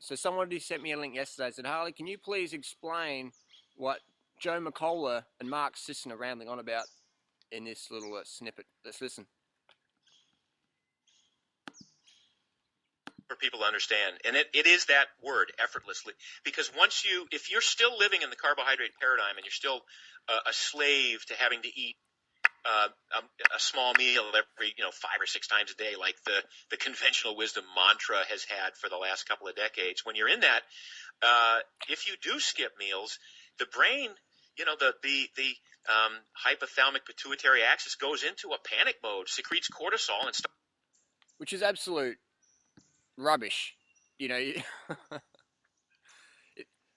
So somebody sent me a link yesterday and said, Harley, can you please explain what Joe McCullough and Mark Sisson are rambling on about in this little snippet? Let's listen. For people to understand, and it is that word, effortlessly, because if you're still living in the carbohydrate paradigm and you're still a slave to having to eat a small meal every 5 or 6 times a day, like the conventional wisdom mantra has had for the last couple of decades, when you're in that, if you do skip meals, the brain, the hypothalamic pituitary axis goes into a panic mode, secretes cortisol, and which is absolute rubbish.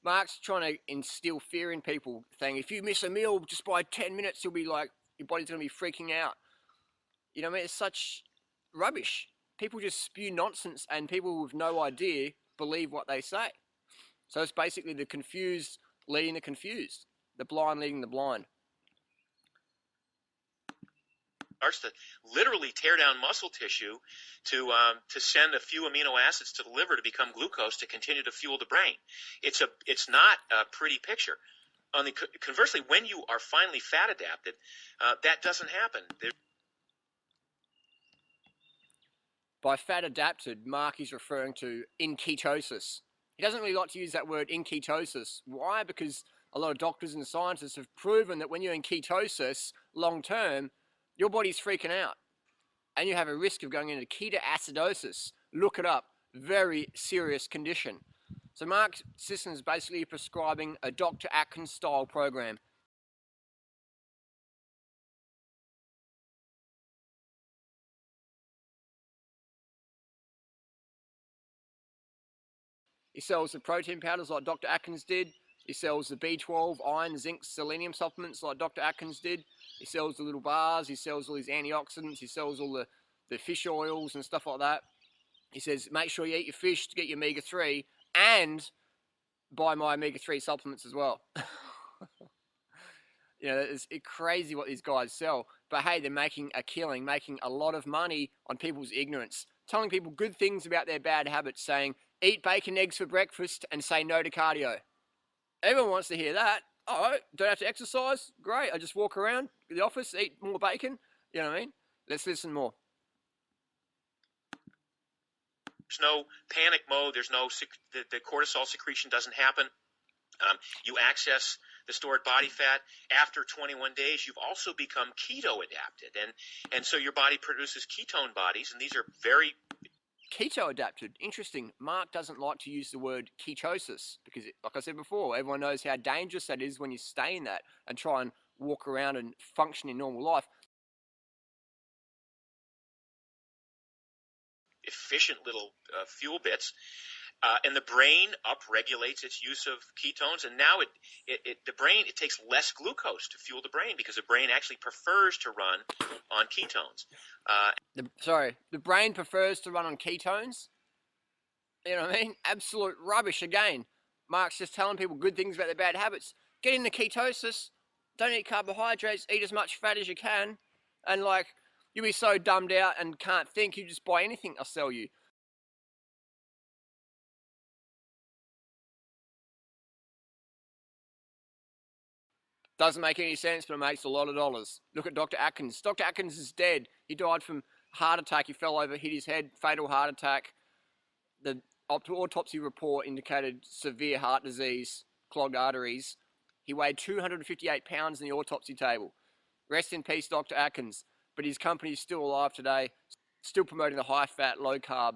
Mark's trying to instill fear in people, saying if you miss a meal just by 10 minutes, you'll be like, your body's going to be freaking out. I mean, it's such rubbish. People just spew nonsense, and people with no idea believe what they say. So it's basically the confused leading the confused, the blind leading the blind. Starts to literally tear down muscle tissue to send a few amino acids to the liver to become glucose to continue to fuel the brain. It's not a pretty picture. Conversely, when you are finally fat adapted, that doesn't happen. By fat adapted, Mark is referring to in ketosis. He doesn't really like to use that word in ketosis. Why? Because a lot of doctors and scientists have proven that when you're in ketosis long term, your body's freaking out and you have a risk of going into ketoacidosis. Look it up. Very serious condition. So Mark Sisson is basically prescribing a Dr. Atkins style program. He sells the protein powders like Dr. Atkins did. He sells the B12, iron, zinc, selenium supplements like Dr. Atkins did. He sells the little bars. He sells all these antioxidants. He sells all the fish oils and stuff like that. He says, make sure you eat your fish to get your omega-3 and buy my omega-3 supplements as well. It's crazy what these guys sell. But hey, they're making a killing, making a lot of money on people's ignorance. Telling people good things about their bad habits, saying, eat bacon eggs for breakfast and say no to cardio. Everyone wants to hear that. Oh, don't have to exercise? Great. I just walk around the office, eat more bacon. You know what I mean? Let's listen more. There's no panic mode. There's no the cortisol secretion doesn't happen. You access the stored body fat. After 21 days, you've also become keto adapted, and so your body produces ketone bodies, and these are very keto adapted. Interesting. Mark doesn't like to use the word ketosis because, like I said before, everyone knows how dangerous that is when you stay in that and try and walk around and function in normal life. Efficient little fuel bits, and the brain upregulates its use of ketones, and now the brain takes less glucose to fuel the brain because the brain actually prefers to run on ketones. The brain prefers to run on ketones? You know what I mean? Absolute rubbish again. Mark's just telling people good things about their bad habits. Get into ketosis, don't eat carbohydrates, eat as much fat as you can, and you'll be so dumbed out and can't think, you just buy anything I'll sell you. Doesn't make any sense, but it makes a lot of dollars. Look at Dr. Atkins. Dr. Atkins is dead. He died from heart attack. He fell over, hit his head, fatal heart attack. The autopsy report indicated severe heart disease, clogged arteries. He weighed 258 pounds in the autopsy table. Rest in peace, Dr. Atkins. But his company is still alive today, still promoting the high-fat, low-carb,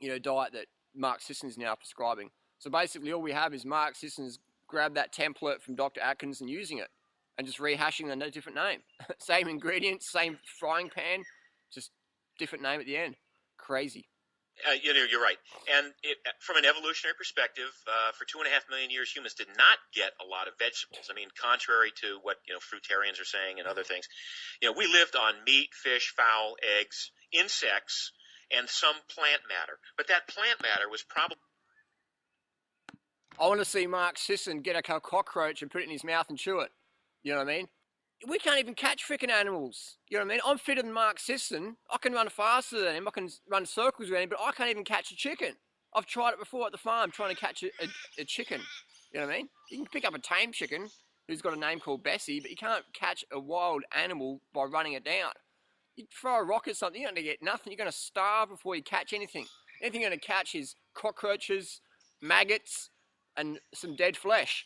diet that Mark Sisson is now prescribing. So basically, all we have is Mark Sisson's grab that template from Dr. Atkins and using it and just rehashing a different name. Same ingredients, same frying pan, just different name at the end. Crazy. You're right. And from an evolutionary perspective, for 2.5 million years, humans did not get a lot of vegetables. I mean, contrary to what fruitarians are saying and other things, we lived on meat, fish, fowl, eggs, insects, and some plant matter. But that plant matter was probably. I want to see Mark Sisson get a cockroach and put it in his mouth and chew it. You know what I mean? We can't even catch freaking animals. You know what I mean? I'm fitter than Mark Sisson. I can run faster than him. I can run circles around him, but I can't even catch a chicken. I've tried it before at the farm trying to catch a chicken. You know what I mean? You can pick up a tame chicken who's got a name called Bessie, but you can't catch a wild animal by running it down. You throw a rock at something, you're going to get nothing. You're going to starve before you catch anything. Anything you're going to catch is cockroaches, maggots, and some dead flesh.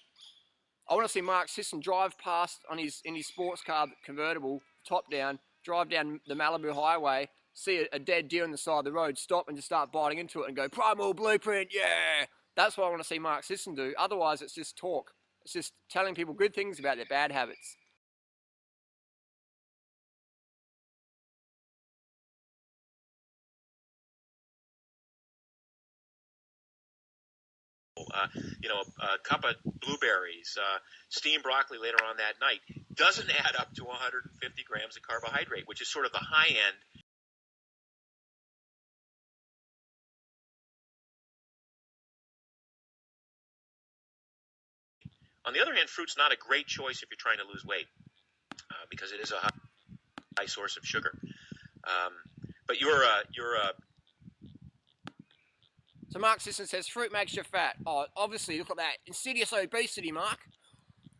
I want to see Mark Sisson drive past in his sports car convertible, top down, drive down the Malibu highway, see a dead deer on the side of the road, stop and just start biting into it and go, Primal Blueprint, yeah! That's what I want to see Mark Sisson do. Otherwise, it's just talk. It's just telling people good things about their bad habits. A cup of blueberries, steamed broccoli later on that night doesn't add up to 150 grams of carbohydrate, which is sort of the high end. On the other hand, fruit's not a great choice if you're trying to lose weight because it is a high source of sugar. But So Mark Sisson says fruit makes you fat. Oh, obviously, look at that. Insidious obesity, Mark.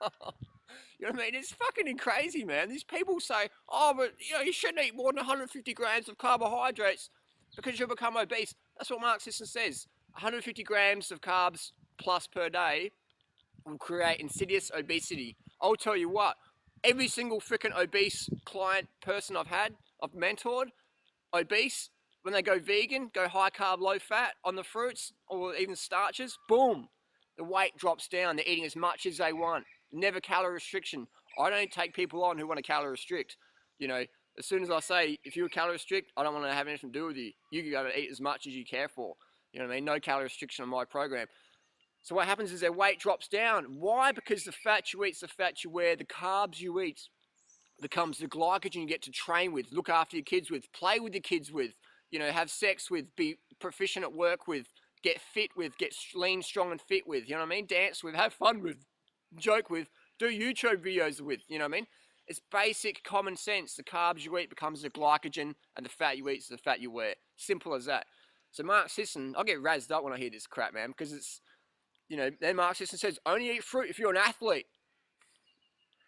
You know what I mean? It's fucking crazy, man. These people say, oh, but you shouldn't eat more than 150 grams of carbohydrates because you'll become obese. That's what Mark Sisson says. 150 grams of carbs plus per day will create insidious obesity. I'll tell you what, every single freaking obese client person I've mentored, obese, when they go vegan, go high carb, low fat on the fruits or even starches, boom, the weight drops down. They're eating as much as they want. Never calorie restriction. I don't take people on who want to calorie restrict. As soon as I say, if you're calorie restrict, I don't want to have anything to do with you. You can go to eat as much as you care for. You know what I mean? No calorie restriction on my program. So what happens is their weight drops down. Why? Because the fat you eat is the fat you wear. The carbs you eat becomes the glycogen you get to train with, look after your kids with, play with your kids with, have sex with, be proficient at work with, get fit with, get lean, strong, and fit with, you know what I mean? Dance with, have fun with, joke with, do YouTube videos with, you know what I mean? It's basic common sense. The carbs you eat becomes the glycogen, and the fat you eat is the fat you wear. Simple as that. So Mark Sisson, I get razzed up when I hear this crap, man, because it's, then Mark Sisson says, only eat fruit if you're an athlete.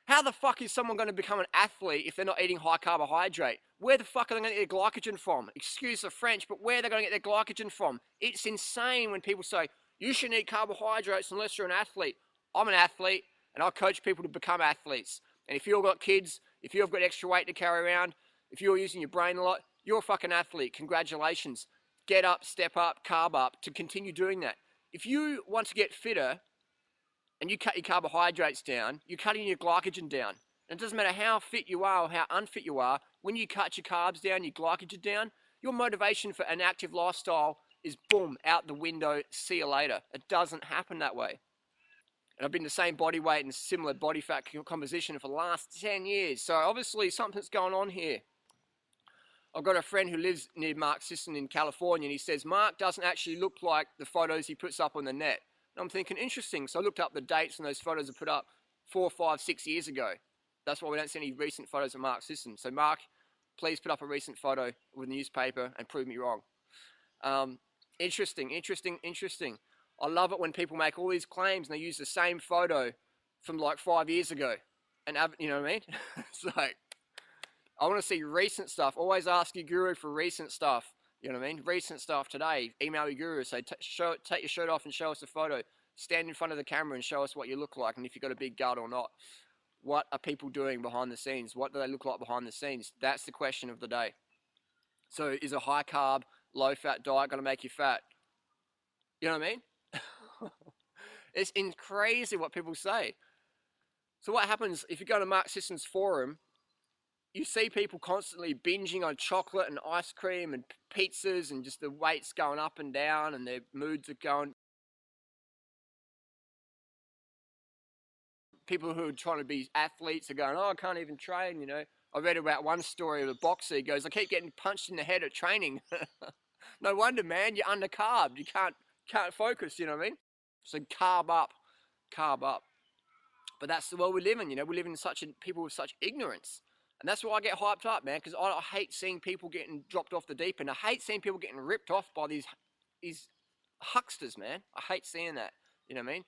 How the fuck is someone going to become an athlete if they're not eating high carbohydrate? Where the fuck are they going to get their glycogen from? Excuse the French, but where are they going to get their glycogen from? It's insane when people say, you shouldn't eat carbohydrates unless you're an athlete. I'm an athlete, and I coach people to become athletes. And if you've got kids, if you've got extra weight to carry around, if you're using your brain a lot, you're a fucking athlete. Congratulations. Get up, step up, carb up to continue doing that. If you want to get fitter, and you cut your carbohydrates down, you're cutting your glycogen down. And it doesn't matter how fit you are or how unfit you are, when you cut your carbs down, your glycogen down, your motivation for an active lifestyle is boom, out the window, see you later. It doesn't happen that way. And I've been the same body weight and similar body fat composition for the last 10 years. So obviously something's going on here. I've got a friend who lives near Mark Sisson in California, and he says Mark doesn't actually look like the photos he puts up on the net. And I'm thinking, interesting. So I looked up the dates and those photos are put up 4, 5, 6 years ago. That's why we don't see any recent photos of Mark Sisson. So Mark, please put up a recent photo with a newspaper and prove me wrong. Interesting. I love it when people make all these claims and they use the same photo from like 5 years ago. And you know what I mean? It's like, I want to see recent stuff. Always ask your guru for recent stuff. You know what I mean? Recent stuff today. Email your guru. Say, take your shirt off and show us a photo. Stand in front of the camera and show us what you look like and if you've got a big gut or not. What are people doing behind the scenes? What do they look like behind the scenes? That's the question of the day. So is a high carb, low fat diet going to make you fat? You know what I mean? It's crazy what people say. So what happens if you go to Mark Sisson's forum, you see people constantly binging on chocolate and ice cream and pizzas and just the weight's going up and down and their moods are going. People who are trying to be athletes are going, oh, I can't even train, you know. I read about one story of a boxer. He goes, I keep getting punched in the head at training. No wonder, man, you're undercarbed. You can't focus, you know what I mean? So carb up. But that's the world we live in, you know. We live in people with such ignorance. And that's why I get hyped up, man, because I hate seeing people getting dropped off the deep end. I hate seeing people getting ripped off by these hucksters, man. I hate seeing that. You know what I mean?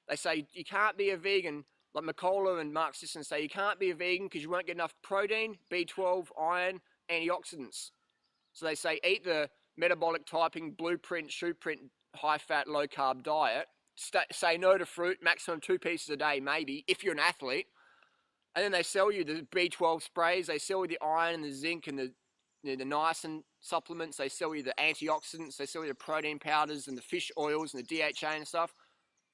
They say you can't be a vegan. Like McCullough and Mark Sisson say you can't be a vegan because you won't get enough protein, B12, iron, antioxidants. So they say eat the metabolic typing, blueprint, shoeprint, high-fat, low-carb diet. Say no to fruit, maximum 2 pieces a day, maybe, if you're an athlete. And then they sell you the B12 sprays. They sell you the iron and the zinc and the niacin supplements. They sell you the antioxidants. They sell you the protein powders and the fish oils and the DHA and stuff.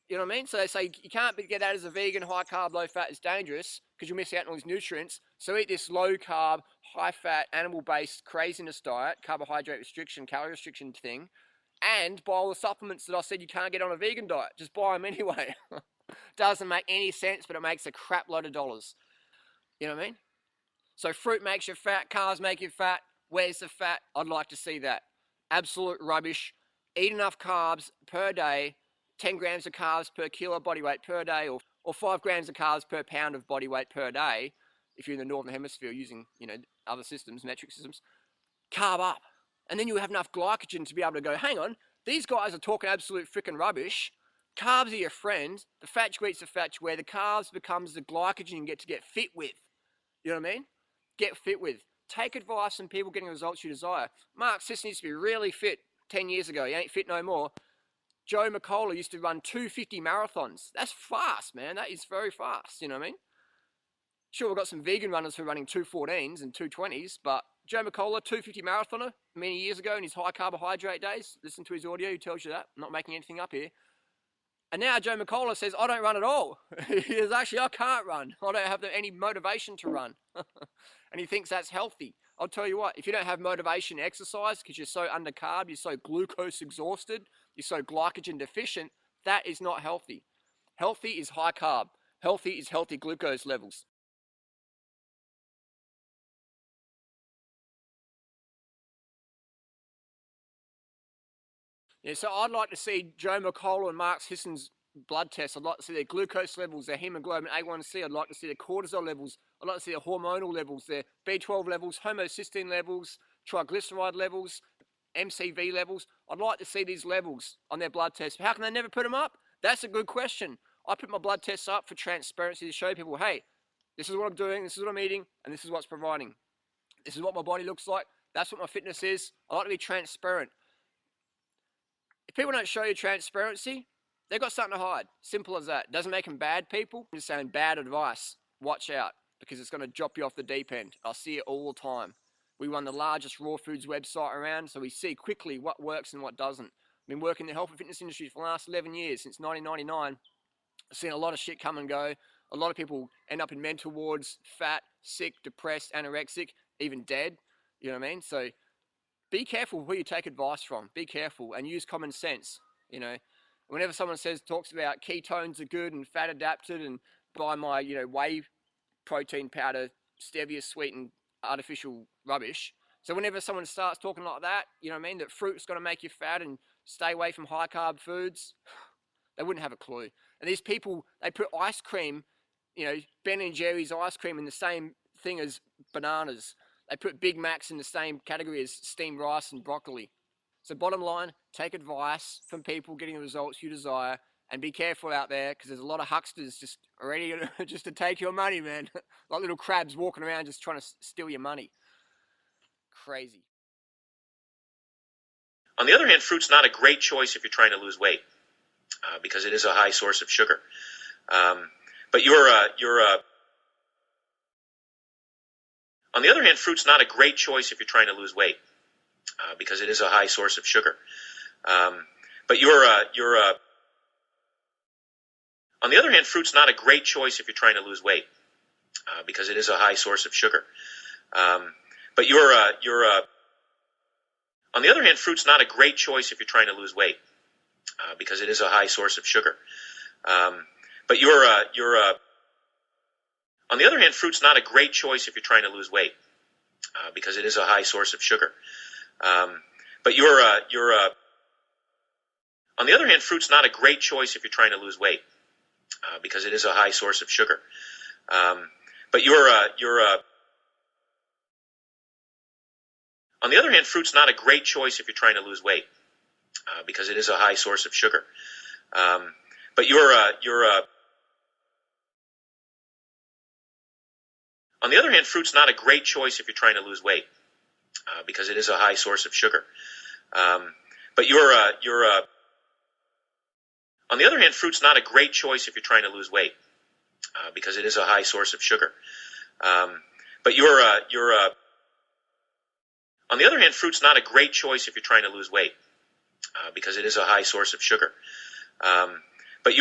You know what I mean? So they say you can't get that as a vegan, high carb, low fat. It's dangerous because you'll miss out on all these nutrients. So eat this low carb, high fat, animal based craziness diet, carbohydrate restriction, calorie restriction thing, and buy all the supplements that I said you can't get on a vegan diet. Just buy them anyway. Doesn't make any sense, but it makes a crap load of dollars. You know what I mean? So fruit makes you fat, carbs make you fat. Where's the fat? I'd like to see that. Absolute rubbish. Eat enough carbs per day. 10 grams of carbs per kilo body weight per day, or 5 grams of carbs per pound of body weight per day, if you're in the Northern Hemisphere using, other systems, metric systems. Carb up. And then you have enough glycogen to be able to go, hang on, these guys are talking absolute freaking rubbish. Carbs are your friend. The fat you eat's the fat you wear. The carbs becomes the glycogen you get fit with. You know what I mean? Get fit with. Take advice from people getting results you desire. Mark Sisson used to be really fit 10 years ago. He ain't fit no more. Joe McCullough used to run 250 marathons. That's fast, man. That is very fast. You know what I mean? Sure, we've got some vegan runners who are running 214s and 220s, but Joe McCullough, 250 marathoner many years ago in his high carbohydrate days. Listen to his audio, he tells you that. I'm not making anything up here. And now Joe McCullough says, I don't run at all. He says, actually, I can't run. I don't have any motivation to run. And he thinks that's healthy. I'll tell you what, if you don't have motivation to exercise because you're so undercarb, you're so glucose exhausted, you're so glycogen deficient, that is not healthy. Healthy is high carb. Healthy is healthy glucose levels. Yeah, so I'd like to see Joe McCullough and Mark Sisson's blood tests. I'd like to see their glucose levels, their hemoglobin A1C. I'd like to see their cortisol levels. I'd like to see their hormonal levels, their B12 levels, homocysteine levels, triglyceride levels, MCV levels. I'd like to see these levels on their blood tests. How can they never put them up? That's a good question. I put my blood tests up for transparency to show people, hey, this is what I'm doing, this is what I'm eating, and this is what's providing. This is what my body looks like. That's what my fitness is. I like to be transparent. If people don't show you transparency, they've got something to hide. Simple as that. Doesn't make them bad people. I'm just saying bad advice. Watch out, because it's going to drop you off the deep end. I see it all the time. We run the largest raw foods website around, so we see quickly what works and what doesn't. I've been working in the health and fitness industry for the last 11 years, since 1999. I've seen a lot of shit come and go. A lot of people end up in mental wards, fat, sick, depressed, anorexic, even dead. You know what I mean? So be careful who you take advice from. Be careful and use common sense. Whenever someone talks about ketones are good and fat adapted and buy my, whey protein powder, stevia sweetened artificial rubbish. So whenever someone starts talking like that, you know what I mean, that fruit's going to make you fat and stay away from high carb foods, they wouldn't have a clue. And these people, they put ice cream, Ben and Jerry's ice cream in the same thing as bananas. They put Big Macs in the same category as steamed rice and broccoli. So bottom line, take advice from people getting the results you desire, and be careful out there, because there's a lot of hucksters just ready just to take your money, man. Like little crabs walking around just trying to steal your money. Crazy. On the other hand, fruit's not a great choice if you're trying to lose weight, because it is a high source of sugar. But on the other hand, fruit's not a great choice if you're trying to lose weight, because it is a high source of sugar. But on the other hand, fruit's not a great choice if you're trying to lose weight, because it is a high source of sugar. But on the other hand, fruit's not a great choice if you're trying to lose weight, because it is a high source of sugar. But on the other hand, fruit's not a great choice if you're trying to lose weight, because it is a high source of sugar. But on the other hand, fruit's not a great choice if you're trying to lose weight, because it is a high source of sugar. But on the other hand, fruit's not a great choice if you're trying to lose weight, because it is a high source of sugar. But on the other hand, fruit's not a great choice if you're trying to lose weight, because it is a high source of sugar. But on the other hand, fruit's not a great choice if you're trying to lose weight, because it is a high source of sugar. But on the other hand, fruit's not a great choice if you're trying to lose weight, because it is a high source of sugar. But